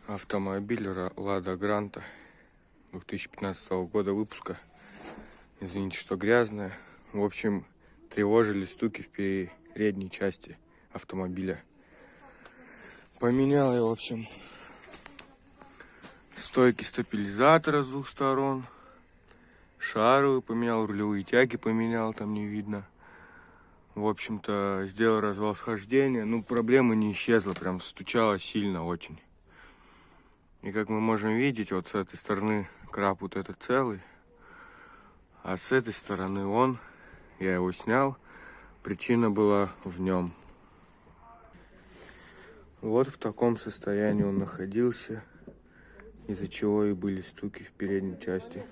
Автомобиль Лада Гранта 2015 года выпуска. Извините, что грязная. В общем, тревожили стуки в передней части автомобиля. Поменял я, в общем, стойки стабилизатора с двух сторон. Шаровые поменял, рулевые тяги поменял, там не видно. В общем-то, сделал развал схождения. Ну, проблема не исчезла, прям стучала сильно очень. И как мы можем видеть, вот с этой стороны краб вот этот целый, а с этой стороны я его снял, причина была в нем. Вот в таком состоянии он находился, из-за чего и были стуки в передней части.